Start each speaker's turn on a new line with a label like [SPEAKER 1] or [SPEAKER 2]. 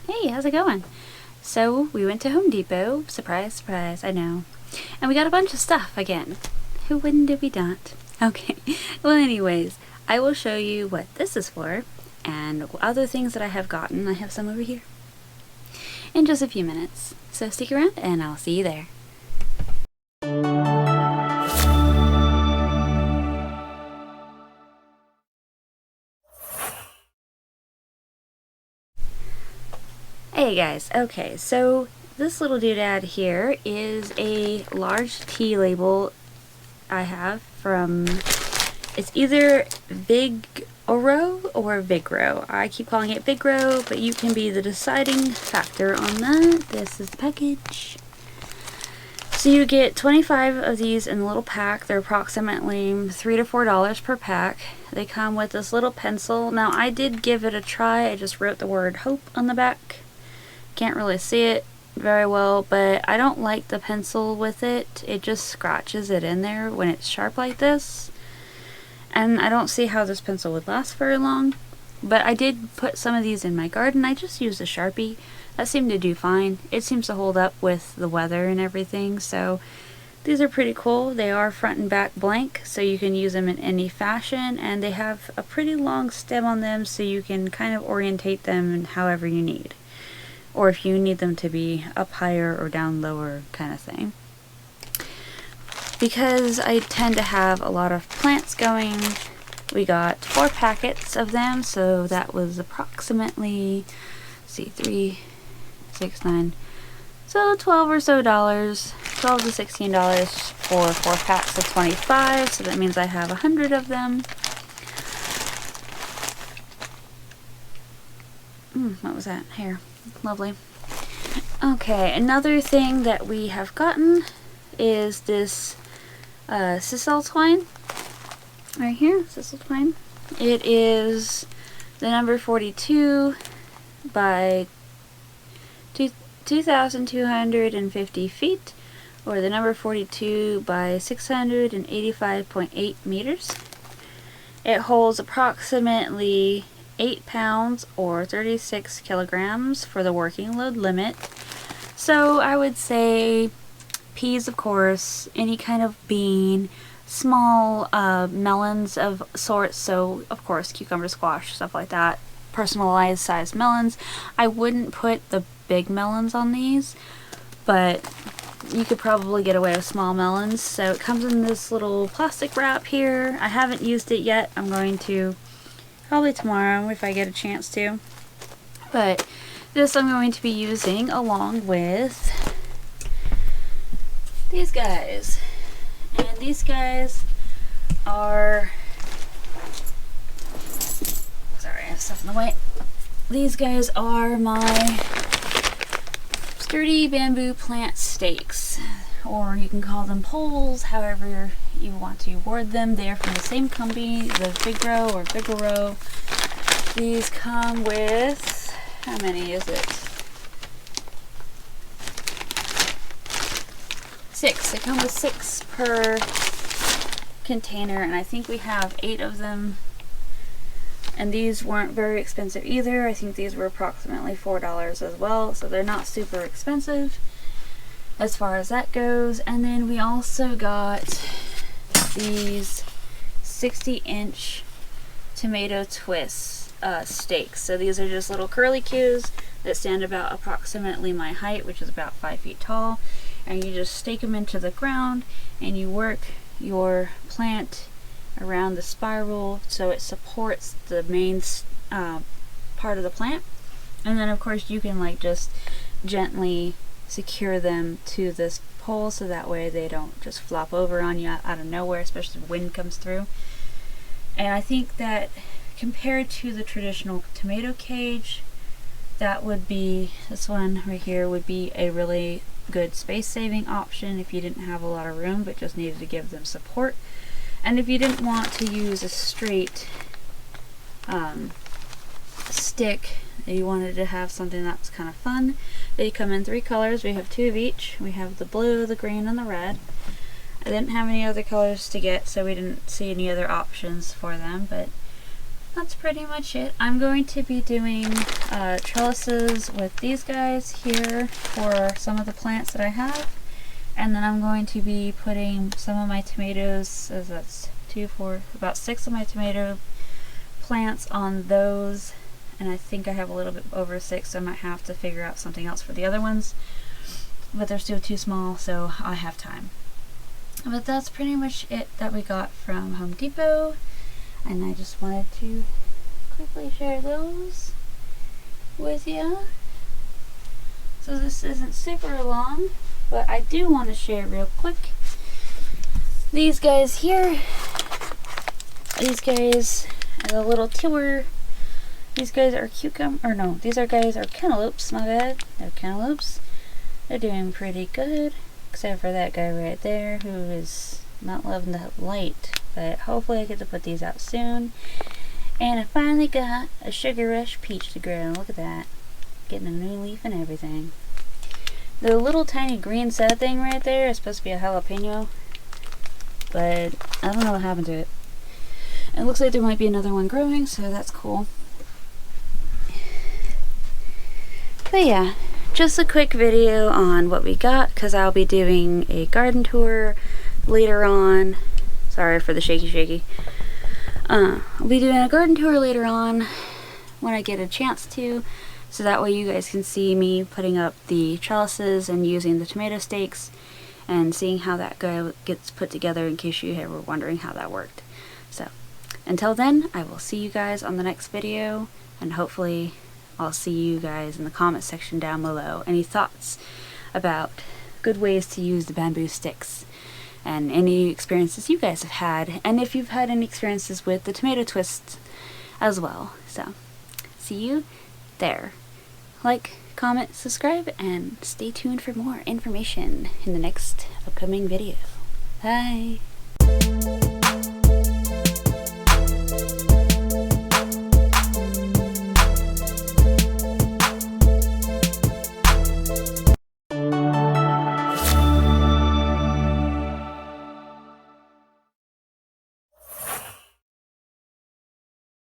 [SPEAKER 1] Hey, how's it going? So, we went to Home Depot. Surprise, surprise, I know. And we got a bunch of stuff again. Who wouldn't did we not? Okay, well anyways, I will show you what this is for and other things that I have gotten. I have some over here. In just a few minutes. So stick around and I'll see you there. Hey guys, okay, so this little doodad here is a large tea label I have from, it's either Vigoro or Vigoro. I keep calling it Vigoro, but you can be the deciding factor on that. This is the package. So you get 25 of these in a little pack. They're approximately $3 to $4 per pack. They come with this little pencil. Now I did give it a try. I just wrote the word hope on the back. Can't really see it very well, but I don't like the pencil with it. It just scratches it in there when it's sharp like this. And I don't see how this pencil would last very long. But I did put some of these in my garden. I just used a Sharpie. That seemed to do fine. It seems to hold up with the weather and everything. So these are pretty cool. They are front and back blank, so you can use them in any fashion. And they have a pretty long stem on them, so you can kind of orientate them however you need. Or if you need them to be up higher or down lower kind of thing. Because I tend to have a lot of plants going, we got 4 packets of them, so that was approximately, let's see, 3, 6, 9, so $12 or so, $12 to $16 for 4 packs of 25, so that means I have 100 of them. What was that? Here. Lovely. Okay, another thing that we have gotten is this sisal twine. Right here, sisal twine. It is the number 42 by 2,250 feet, or the number 42 by 685.8 meters. It holds approximately 8 pounds or 36 kilograms for the working load limit. So I would say peas, of course, any kind of bean, small melons of sorts, so of course cucumber, squash, stuff like that, personalized sized melons. I wouldn't put the big melons on these, but you could probably get away with small melons. So it comes in this little plastic wrap here. I haven't used it yet. I'm going to probably tomorrow if I get a chance to. But this I'm going to be using along with these guys. And these guys are, sorry, I have stuff in the way. These guys are my sturdy bamboo plant stakes, or you can call them poles, however you want to word them. They are from the same company, the Vigoro or Vigoro. These come with, how many is it? 6. They come with 6 per container, and I think we have 8 of them. And these weren't very expensive either. I think these were approximately $4 as well, so they're not super expensive as far as that goes. And then we also got these 60-inch tomato twist stakes. So these are just little curly cues that stand about approximately my height, which is about 5 feet tall. And you just stake them into the ground and you work your plant around the spiral so it supports the main part of the plant. And then of course you can like just gently secure them to this pole so that way they don't just flop over on you out of nowhere, especially if wind comes through. And I think that compared to the traditional tomato cage, that would be, this one right here would be a really good space saving option if you didn't have a lot of room but just needed to give them support. And if you didn't want to use a straight stick, you wanted to have something that was kind of fun, they come in 3 colors. We have 2 of each. We have the blue, the green, and the red. I didn't have any other colors to get, so we didn't see any other options for them, but that's pretty much it. I'm going to be doing trellises with these guys here for some of the plants that I have. And then I'm going to be putting some of my tomatoes, so that's 2, 4, about 6 of my tomato plants on those. And I think I have a little bit over 6, so I might have to figure out something else for the other ones. But they're still too small, so I have time. But that's pretty much it that we got from Home Depot. And I just wanted to quickly share those with you. So this isn't super long, but I do want to share real quick. These guys here, these guys are a little tour. These guys are these guys are cantaloupes, my bad. They're cantaloupes. They're doing pretty good, except for that guy right there who is not loving the light. But hopefully I get to put these out soon. And I finally got a Sugar Rush peach to grow. Look at that. Getting a new leaf and everything. The little tiny green sad thing right there is supposed to be a jalapeno, but I don't know what happened to it. It looks like there might be another one growing, so that's cool. But yeah, just a quick video on what we got, because I'll be doing a garden tour later on. Sorry for the shaky. I'll be doing a garden tour later on when I get a chance to. So that way you guys can see me putting up the trellises and using the tomato stakes and seeing how that gets put together, in case you were wondering how that worked. So until then, I will see you guys on the next video, and hopefully I'll see you guys in the comment section down below. Any thoughts about good ways to use the bamboo sticks, and any experiences you guys have had, and if you've had any experiences with the tomato twists as well. So see you there. Like, comment, subscribe, and stay tuned for more information in the next upcoming video. Bye!